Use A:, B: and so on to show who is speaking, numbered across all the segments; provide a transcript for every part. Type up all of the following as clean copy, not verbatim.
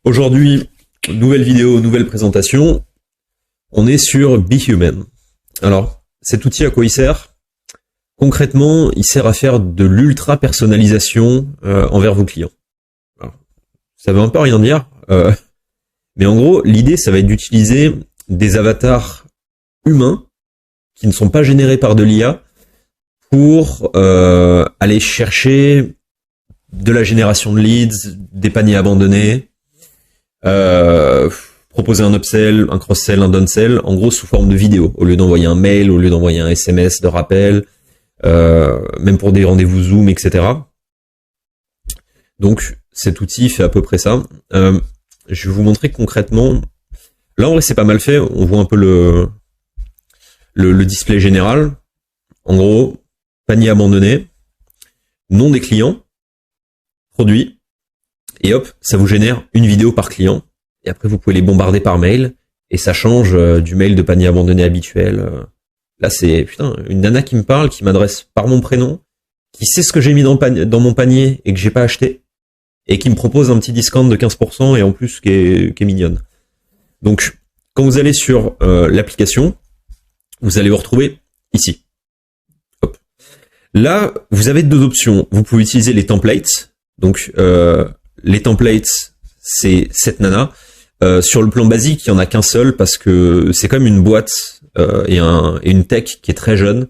A: Aujourd'hui, nouvelle vidéo, nouvelle présentation. On est sur Be Human. Alors, cet outil, à quoi il sert? Concrètement, il sert à faire de l'ultra personnalisation envers vos clients. Alors, ça veut un peu rien dire, mais en gros, l'idée, ça va être d'utiliser des avatars humains qui ne sont pas générés par de l'IA pour aller chercher de la génération de leads, des paniers abandonnés, proposer un upsell, un cross-sell, un downsell, en gros sous forme de vidéo, au lieu d'envoyer un mail, au lieu d'envoyer un SMS de rappel, même pour des rendez-vous Zoom, etc. Donc cet outil fait à peu près ça. Je vais vous montrer concrètement. Là en vrai c'est pas mal fait, on voit un peu le display général. En gros, panier abandonné, nom des clients, produit, et hop, ça vous génère une vidéo par client. Et après, vous pouvez les bombarder par mail, et ça change du mail de panier abandonné habituel. Là, c'est une nana qui me parle, qui m'adresse par mon prénom, qui sait ce que j'ai mis dans mon panier et que j'ai pas acheté, et qui me propose un petit discount de 15% et en plus qui est mignonne. Donc, quand vous allez sur l'application, vous allez vous retrouver ici. Hop. Là, vous avez deux options. Vous pouvez utiliser les templates. Donc, les templates, c'est cette nana. Sur le plan basique, il y en a qu'un seul parce que c'est comme une boîte et une tech qui est très jeune.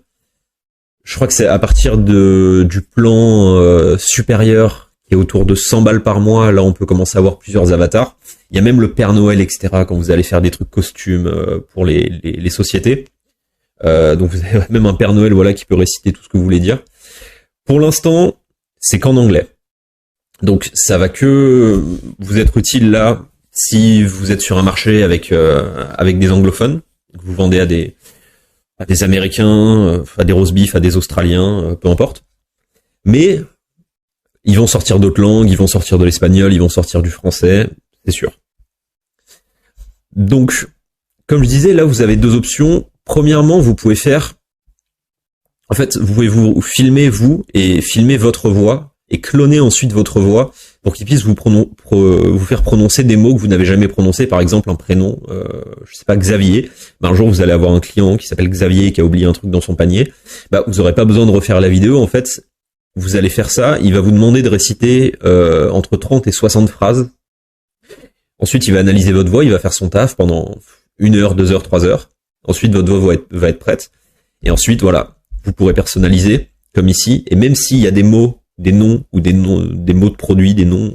A: Je crois que c'est à partir du plan supérieur qui est autour de 100 balles par mois. Là, on peut commencer à avoir plusieurs avatars. Il y a même le Père Noël, etc. quand vous allez faire des trucs costumes pour les sociétés. Donc vous avez même un Père Noël, voilà, qui peut réciter tout ce que vous voulez dire. Pour l'instant, c'est qu'en anglais. Donc ça va que vous être utile là si vous êtes sur un marché avec des anglophones, que vous vendez à des Américains, à des roast beef, à des Australiens, peu importe. Mais ils vont sortir d'autres langues, ils vont sortir de l'espagnol, ils vont sortir du français, c'est sûr. Donc, comme je disais, là vous avez deux options. Premièrement, vous pouvez faire, en fait, vous pouvez vous filmer vous et filmer votre voix et cloner ensuite votre voix pour qu'il puisse vous faire prononcer des mots que vous n'avez jamais prononcés, par exemple un prénom, je sais pas, Xavier. Un jour vous allez avoir un client qui s'appelle Xavier qui a oublié un truc dans son panier. Vous n'aurez pas besoin de refaire la vidéo, en fait, vous allez faire ça, il va vous demander de réciter entre 30 et 60 phrases. Ensuite, il va analyser votre voix, il va faire son taf pendant 1 heure, 2 heures, 3 heures. Ensuite, votre voix va être prête. Et ensuite, voilà, vous pourrez personnaliser, comme ici. Et même s'il y a des mots, des noms, ou des mots de produits, des noms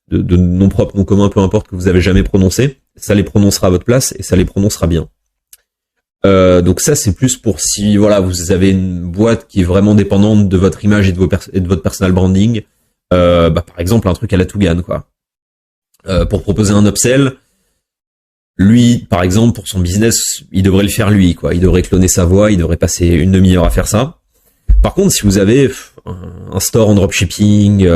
A: de noms propres, noms communs, peu importe, que vous avez jamais prononcé, ça les prononcera à votre place et ça les prononcera bien. Donc ça, c'est plus pour si, voilà, vous avez une boîte qui est vraiment dépendante de votre image et de votre personal branding. Par exemple, un truc à la Tougan, quoi. Pour proposer un upsell, lui, par exemple, pour son business, il devrait le faire lui, quoi. Il devrait cloner sa voix, il devrait passer 1/2 heure à faire ça. Par contre, si vous avez un store en dropshipping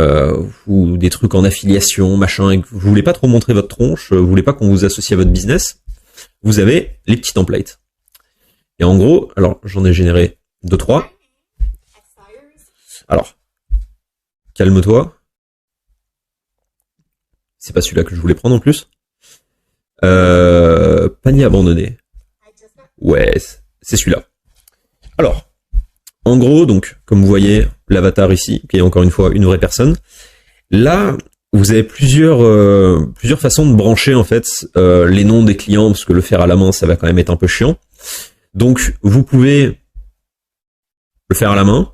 A: ou des trucs en affiliation, machin, et que vous voulez pas trop montrer votre tronche, vous voulez pas qu'on vous associe à votre business, vous avez les petits templates. Et en gros, alors j'en ai généré 2-3. Alors, calme-toi. C'est pas celui-là que je voulais prendre en plus. Panier abandonné. Ouais, c'est celui-là. Alors, en gros, donc, comme vous voyez, l'avatar ici, qui est encore une fois une vraie personne. Là, vous avez plusieurs façons de brancher, en fait, les noms des clients, parce que le faire à la main, ça va quand même être un peu chiant. Donc, vous pouvez le faire à la main.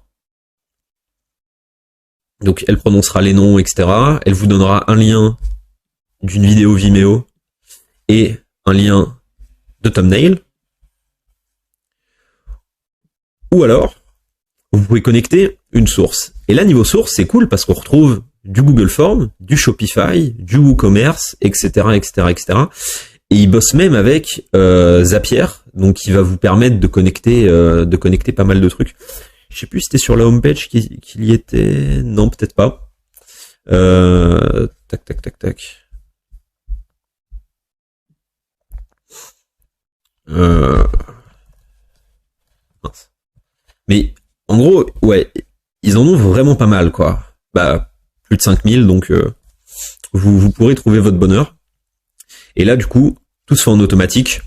A: Donc, elle prononcera les noms, etc. Elle vous donnera un lien d'une vidéo Vimeo et un lien de thumbnail. Ou alors, vous pouvez connecter une source. Et là, niveau source, c'est cool parce qu'on retrouve du Google Forms, du Shopify, du WooCommerce, etc., etc., etc. Et il bosse même avec Zapier, donc il va vous permettre de connecter pas mal de trucs. Je sais plus si c'était sur la homepage qu'il y était. Non, peut-être pas. Tac. Mince. Mais en gros, ouais, ils en ont vraiment pas mal, quoi. Plus de 5000, donc vous pourrez trouver votre bonheur. Et là, du coup, tout se fait en automatique.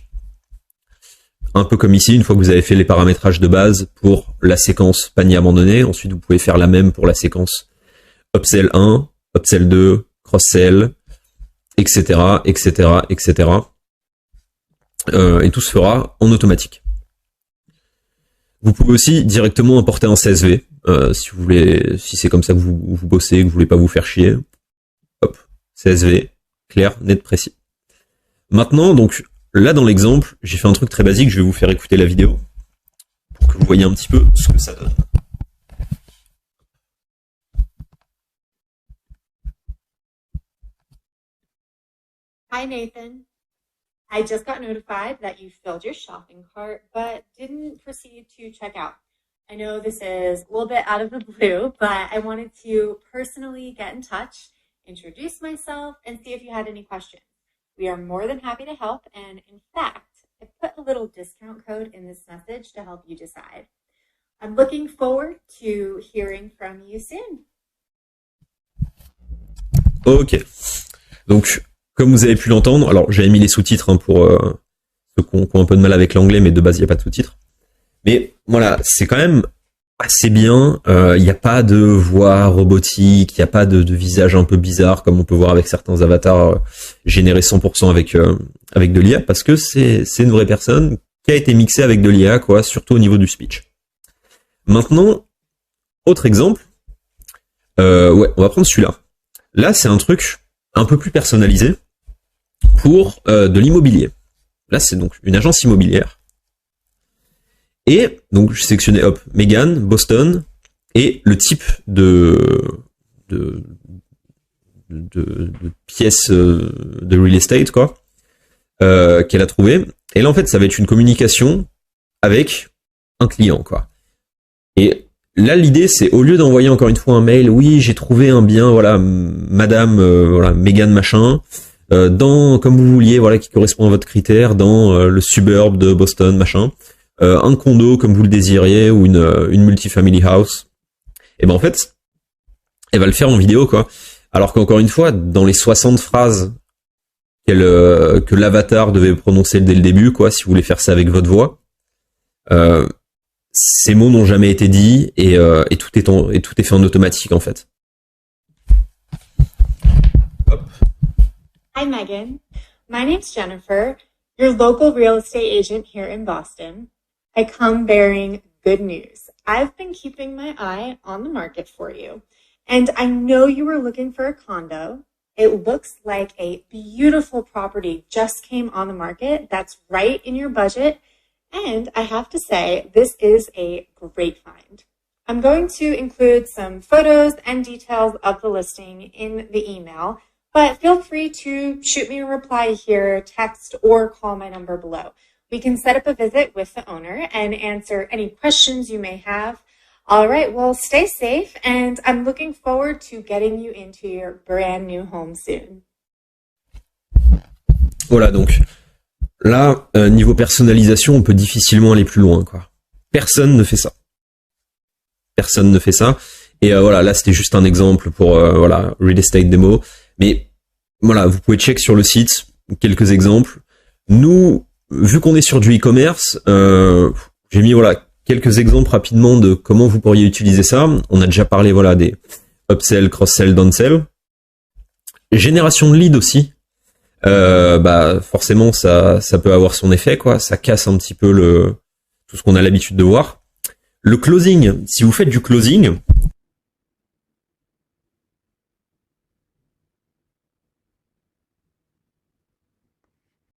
A: Un peu comme ici, une fois que vous avez fait les paramétrages de base pour la séquence panier abandonné, ensuite vous pouvez faire la même pour la séquence upsell 1, upsell 2, cross-sell, etc., etc., etc. Et tout se fera en automatique. Vous pouvez aussi directement importer un CSV, si vous voulez, si c'est comme ça que vous bossez, que vous voulez pas vous faire chier. Hop, CSV, clair, net, précis. Maintenant, donc, là, dans l'exemple, j'ai fait un truc très basique, je vais vous faire écouter la vidéo pour que vous voyez un petit peu ce que ça donne.
B: Hi, Nathan. I just got notified that you filled your shopping cart, but didn't proceed to check out. I know this is a little bit out of the blue, but I wanted to personally get in touch, introduce myself, and see if you had any questions. We are more than happy to help, and in fact, I put a little discount code in this message to help you decide. I'm looking forward to hearing from you soon.
A: Ok. Donc, comme vous avez pu l'entendre, alors j'avais mis les sous-titres pour ceux qui ont un peu de mal avec l'anglais, mais de base il n'y a pas de sous-titres. Mais voilà, c'est quand même assez bien. Il n'y a pas de voix robotique, il n'y a pas de visage un peu bizarre comme on peut voir avec certains avatars générés 100% avec de l'IA, parce que c'est une vraie personne qui a été mixée avec de l'IA, quoi, surtout au niveau du speech. Maintenant, autre exemple. Ouais, on va prendre celui-là. Là, c'est un truc un peu plus personnalisé pour de l'immobilier. Là, c'est donc une agence immobilière. Et donc, je sélectionnais, hop, Megan, Boston, et le type de pièce de real estate, quoi, qu'elle a trouvé. Et là, en fait, ça va être une communication avec un client, quoi. Et là, l'idée, c'est au lieu d'envoyer encore une fois un mail, oui, j'ai trouvé un bien, voilà, madame, voilà, Megan machin, dans, comme vous vouliez, voilà, qui correspond à votre critère, dans le suburb de Boston, machin, un condo comme vous le désiriez, ou une multifamily house. Et ben, en fait, elle va le faire en vidéo, quoi. Alors qu'encore une fois, dans les 60 phrases que l'avatar devait prononcer dès le début, quoi, si vous voulez faire ça avec votre voix, ces mots n'ont jamais été dits et tout est fait en automatique, en fait. Hop.
B: Hi, Megan. My name's Jennifer, your local real estate agent here in Boston. I come bearing good news. I've been keeping my eye on the market for you, and I know you were looking for a condo. It looks like a beautiful property just came on the market that's right in your budget, and I have to say, this is a great find. I'm going to include some photos and details of the listing in the email, but feel free to shoot me a reply here, text, or call my number below. We can set up a visit with the owner and answer any questions you may have. All right, well, stay safe, and I'm looking forward to getting you into your brand new home soon.
A: Voilà, donc là, niveau personnalisation, on peut difficilement aller plus loin, quoi. Personne ne fait ça. Personne ne fait ça. Et voilà, là, c'était juste un exemple pour voilà, Real Estate Demo. Mais voilà, vous pouvez check sur le site quelques exemples. Nous, vu qu'on est sur du e-commerce, j'ai mis voilà quelques exemples rapidement de comment vous pourriez utiliser ça. On a déjà parlé voilà des upsell, cross-sell, downsell. Génération de lead aussi. Bah forcément ça peut avoir son effet, quoi. Ça casse un petit peu tout ce qu'on a l'habitude de voir. Le closing, si vous faites du closing,